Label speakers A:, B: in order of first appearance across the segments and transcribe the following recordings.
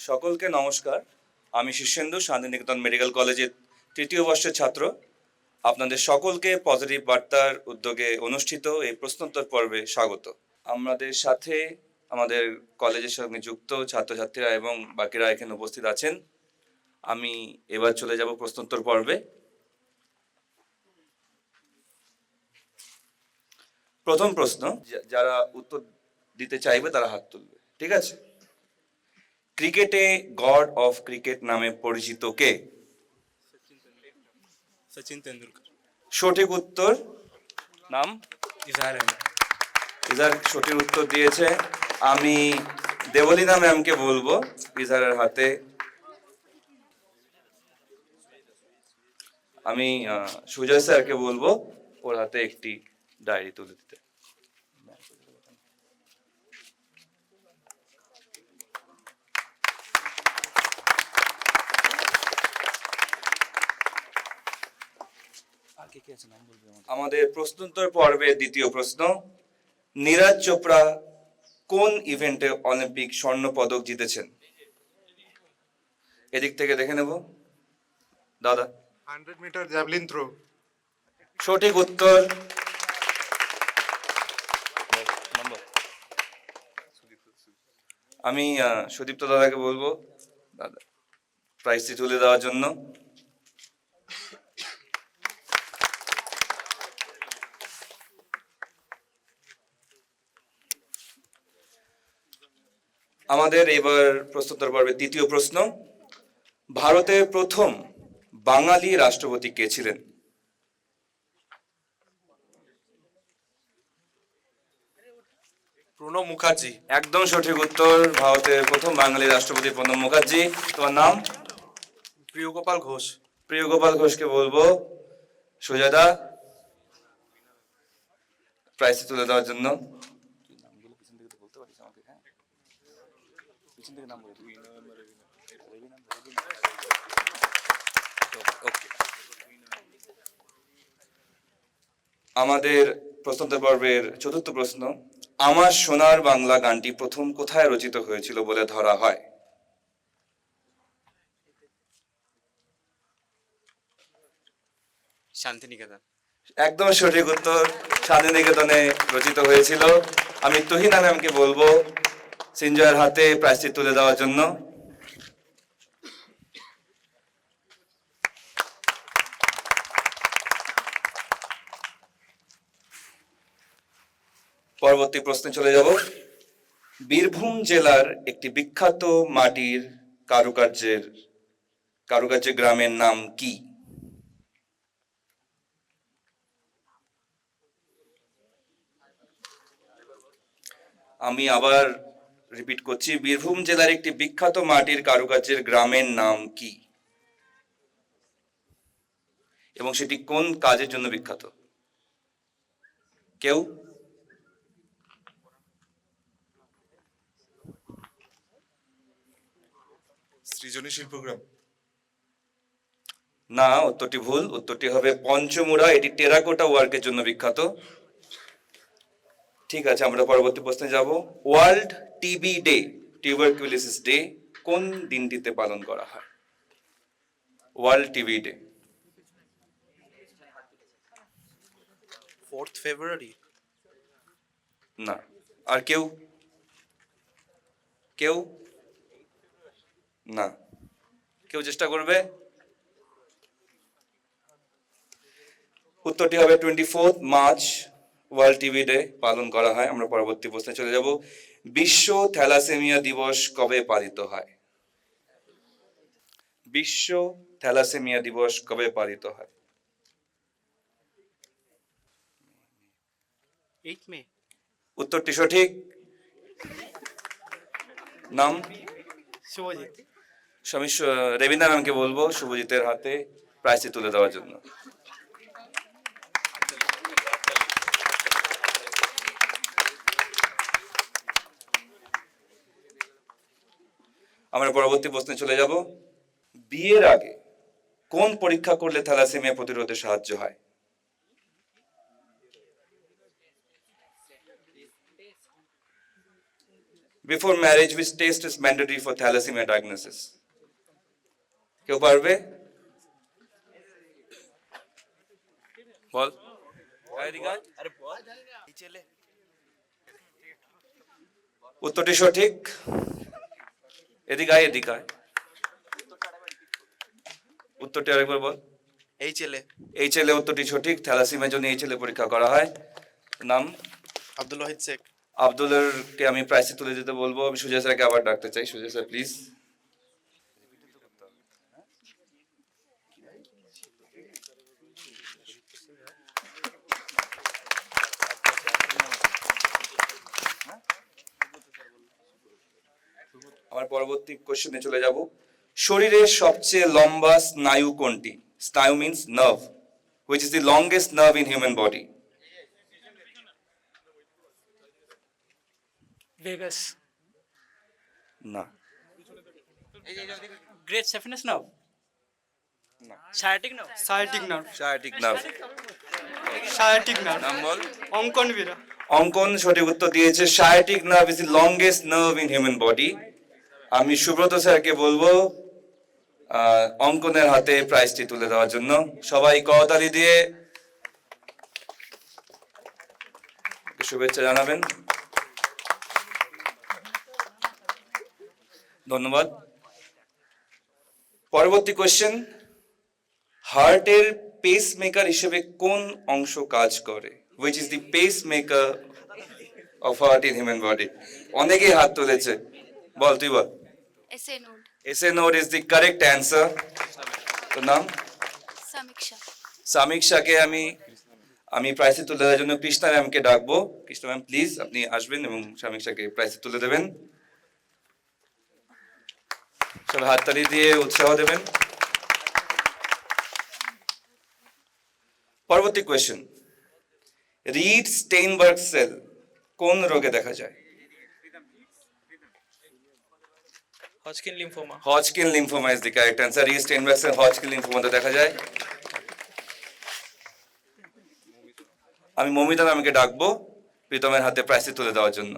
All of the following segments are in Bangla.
A: সকলকে নমস্কার। আমি শীর্ষেন্দু, শান্তিনিকেতন মেডিকেল কলেজের তৃতীয় বর্ষের ছাত্র। আপনাদের সকলকে পজিটিভ বার্তার উদ্যোগে অনুষ্ঠিত এই প্রশ্নোত্তর পর্বে স্বাগত। আমাদের সাথে আমাদের কলেজের সঙ্গে যুক্ত ছাত্রছাত্রীরা এবং বাকিরা এখানে উপস্থিত আছেন। আমি এবার চলে যাব প্রশ্নোত্তর পর্বে। প্রথম প্রশ্ন, যারা উত্তর দিতে চাইবে তারা হাত তুলবে, ঠিক আছে? ক্রিকেটে গড অফ ক্রিকেট নামে পরিচিত কে?
B: सचिन तेंदुलकर।
A: সঠিক উত্তর। নাম?
B: इजहार अहमद।
A: ইজার সঠিক উত্তর দিয়েছে। আমি দেবলীনা ম্যামকে বলবো ইজারের হাতে। আমি সুজয় স্যারকে বলবো ওর হাতে একটি ডায়েরি তুলে দিতে। আমাদের প্রশ্নোত্তর পর্বের দ্বিতীয় প্রশ্ন, নীরজ চোপড়া কোন ইভেন্টে অলিম্পিক স্বর্ণ পদক জিতেছেন? এদিক থেকে দেখে নেব। দাদা।
C: 100 মিটার জ্যাভলিন থ্রো।
A: সঠিক উত্তর। আমি সুদীপ্ত দাদাকে বলবো দাদা প্রাইজটি তুলে দেওয়ার জন্য। আমাদের এবার প্রশ্নোত্তর পর্বের তৃতীয় প্রশ্ন, ভারতের প্রথম বাঙালি রাষ্ট্রপতি কে ছিলেন?
B: প্রণব মুখার্জি।
A: একদম সঠিক উত্তর। ভারতের প্রথম বাঙালি রাষ্ট্রপতি প্রণব মুখার্জি। তোমার নাম?
B: প্রিয়গোপাল ঘোষ।
A: প্রিয়গোপাল ঘোষকে বলবো সুজাদা প্রাইজটি তুলে দেওয়ার জন্য। আমাদের প্রশ্নোত্তর পর্বের চতুর্থ প্রশ্ন, আমার সোনার বাংলা গানটি প্রথম কোথায় রচিত হয়েছিল বলে ধরা হয়?
B: শান্তিনিকেতন।
A: একদম সঠিক উত্তর। শান্তিনিকেতনে রচিত হয়েছিল। আমি তুহিনা ম্যামকে বলবো সিনজয়ের হাতে প্রাইজটি তুলে দেওয়ার জন্য। পরবর্তী প্রশ্নে চলে যাব। বীরভূম জেলার একটি বিখ্যাত মাটির কারুকার্যের গ্রামের নাম কি? আমি আবার রিপিট করছি, বীরভূম জেলার একটি বিখ্যাত মাটির কারুকার্যের গ্রামের নাম কি এবং সেটি কোন কাজের জন্য বিখ্যাত? কেউ?
C: সৃজনী শিল্পগ্রাম।
A: না, উত্তরটি ভুল। উত্তরটি হবে পঞ্চমুড়া। এটি টেরাকোটা ওয়ার্কের জন্য বিখ্যাত। ঠিক আছে, আমরা পরবর্তী প্রশ্নে যাব। World TB day, tuberculosis day কোন দিনটিতে পালন করা হয়? World TB day.
B: 4th ফেব্রুয়ারি।
A: না। আর কেউ? কেউ? না। কেউ চেষ্টা করবে? উত্তরটি হবে 24 মার্চ ওয়ার্ল্ড টিবি ডে পালন করা হয়। আমরা পরবর্তী প্রশ্নে চলে যাব। বিশ্ব থ্যালাসেমিয়া দিবস কবে পালিত হয়? বিশ্ব থ্যালাসেমিয়া দিবস কবে পালিত হয়?
B: 8 মে।
A: উত্তরটি সঠিক। নাম?
B: শুভজিৎ।
A: স্বামী রেবিনা ম্যামকে বলবো শুভজিতের হাতে প্রাইজটি তুলে দেওয়ার জন্য। আমরা পরবর্তী প্রশ্নে চলে যাব। বিয়ের আগে কোন পরীক্ষা করলে থ্যালাসেমিয়া প্রতিরোধে সাহায্য হয়? Before marriage, which test is mandatory for thalassemia diagnosis? কেউ পারবে? বল। উত্তরটি সঠিক। এদিকে আয়, এদিকে আয়। উত্তরটি আরেকবার বল।
B: এই ছেলে
A: এই ছেলে উত্তরটি সঠিক। থ্যালাসিমিয়ার জন্য এই ছেলে পরীক্ষা করা হয়। নাম?
B: আব্দুল ওয়াহিদ শেখ।
A: আব্দুলেরকে আমি প্রাইসে তুলে দিতে বলবো। আমি সুজয় স্যারকে আবার ডাকতে চাই। Sujay sir please. আমার পরবর্তী কোশ্চেনে চলে যাব। শরীরের সবচেয়ে লম্বা স্নায়ু কোনটি? স্নায়ু means nerve. Which is the longest nerve in human body?
D: Vegas.
A: না।
D: Great saphenous nerve. Sciatic nerve.
B: Sciatic nerve.
A: Sciatic nerve.
B: Sciatic nerve.
A: নাম বল।
B: অঙ্কন বীরা।
A: অঙ্কন সঠিক উত্তর দিয়েছে। Sciatic nerve is the longest nerve in human body. আমি সুব্রত স্যারকে বলবো অঙ্কনের হাতে প্রাইজটি তুলে দেওয়ার জন্য। সবাই করতালি দিয়ে শুভেচ্ছা জানাবেন। ধন্যবাদ। পরবর্তী কোশ্চেন, হার্টের পেস মেকার হিসেবে কোন অংশ কাজ করে? Which is the pace maker of heart in human body? অনেকেই হাত তুলেছে। বল, তুই বল।
E: SA node.
A: SA node is the correct answer. তো নাম?
E: Samiksha.
A: সামিকশাকে আমি প্রাইসে তুলে দেওয়ার জন্য কৃষ্ণা ম্যামকে ডাকবো। কৃষ্ণা ম্যাম প্লিজ আপনি আসবেন এবং সামিকশাকে প্রাইসে তুলে দেবেন। সবাই হাততালি দিয়ে উৎসাহ দেবেন। পরবর্তী কোয়েশ্চেন, রিড স্টেইনবার্গ সেল কোন রোগে দেখা যায়?
D: Hodgkin lymphoma.
A: Hodgkin lymphoma is the correct answer. Reed Steinberg cell Hodgkin lymphoma তে দেখা যায়। আমি মমিতা ম্যামকে ডাকবো প্রীতমের হাতে প্রাইজটি তুলে দেওয়ার জন্য।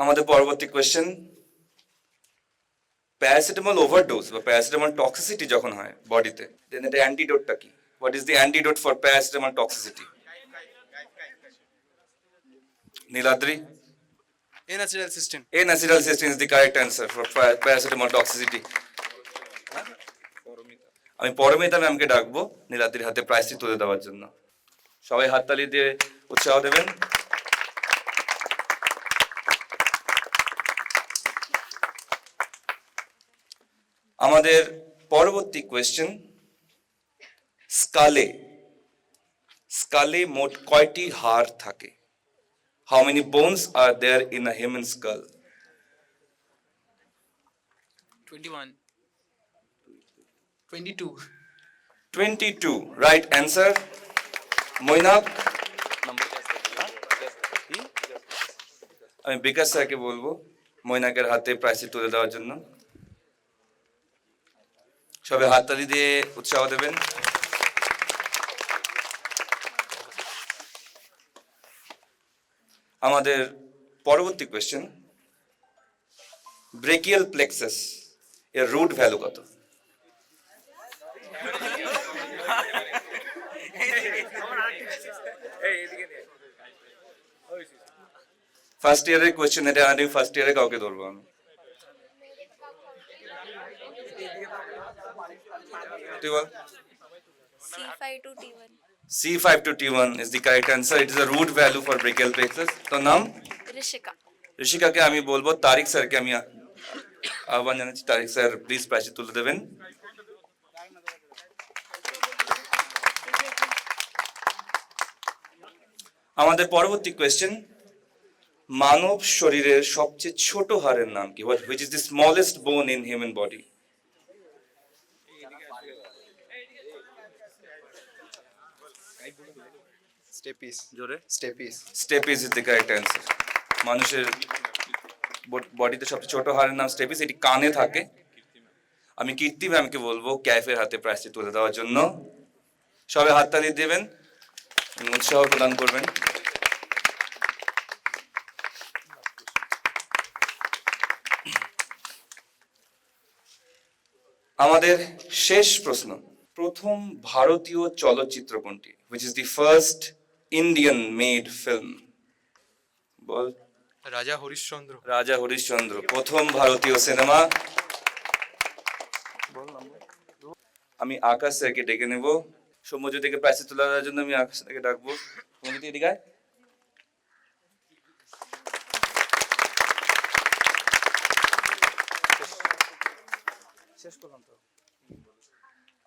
A: আমাদের পরবর্তী কোয়েশ্চেন, প্যারাসিটামল ওভারডোজ বা প্যারাসিটামল টক্সিসিটি যখন হয় বডিতে, দেন এটা অ্যান্টিডোটটা কি? What is the antidote for paracetamol toxicity? Niladri?
B: এনাসিডাল সিস্টেম।
A: N-acetylcysteine is the correct answer for paracetamol toxicity. আমি পরমিতা ম্যামকে ডাকবো নীলাদ্রির হাতে প্রাইজটি তুলে দেওয়ার জন্য। সবাই হাততালি দিয়ে উৎসাহ দেবেন। আমাদের পরবর্তী কোয়েশ্চেন, স্কালে মোট কয়টি হাড় থাকে? How many bones are there in a human skull?
D: 21.
B: 22।
A: 22. Right answer. Mainak? আমি বিকাশ স্যারকে বলবো মৈনাকের হাতে প্রাইজটি তুলে দেওয়ার জন্য। সবাই হাততালি দিয়ে উৎসাহ দেবেন। আমাদের পরবর্তী কোয়েশ্চেন, ব্রেকিয়াল প্লেক্সাস এর রুট ভ্যালু কত? ফার্স্ট ইয়ারের কোয়েশ্চেন এটা, আমি ফার্স্ট ইয়ারে কাউকে ধরবো আমি। তুই বল।
E: C5 to T1.
A: C5 to T1 is the correct answer. It is a root value for brachial plexus. তো নাম?
E: Rishika.
A: ঋষিকাকে আমি বলবো, তারিক স্যারকে আমি আহ্বান জানাচ্ছি। তারিক স্যার প্লিজ প্রাইজটি তুলে দেবেন। আমাদের পরবর্তী কোয়েশ্চেন, মানব শরীরের সবচেয়ে ছোট হাড়ের নাম কি? Which is the smallest bone in human body?
B: Stapes.
A: জোরে।
B: Stapes.
A: Stapes is the correct answer. মানুষের বডিতে সবচেয়ে ছোট হাড়ের নাম স্টেপিস। এটি কানে থাকে। আমি কীর্তি ম্যামকে বলবো ক্যাফের হাতে প্রাইজটি তুলে দেওয়ার জন্য। সবাই হাততালি দেবেন এবং উৎসাহ প্রদান করবেন। আমাদের শেষ প্রশ্ন, প্রথম ভারতীয় চলচ্চিত্র কোনটি? Which is the first Indian made film? বল।
C: রাজা হরিশ্চন্দ্র।
A: রাজা হরিশ্চন্দ্র প্রথম ভারতীয় সিনেমা। আমি আকাশ স্যারকে ডেকে নেব সৌম্যজ্যোতিকে প্রাইজে তুলে দেওয়ার জন্য। আমি আকাশ স্যারকে ডাকবো। সৌম্যজ্যোতি এদিকে আয়।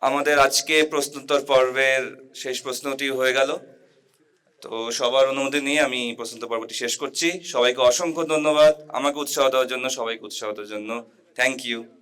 A: আমাদের আজকে প্রশ্নোত্তর পর্বের শেষ প্রশ্নটি হয়ে গেল। তো সবার অনুমতি নিয়ে আমি প্রশ্নোত্তর পর্বটি শেষ করছি। সবাইকে অসংখ্য ধন্যবাদ আমাকে উৎসাহ দেওয়ার জন্য, সবাইকে উৎসাহ দেওয়ার জন্য। Thank you.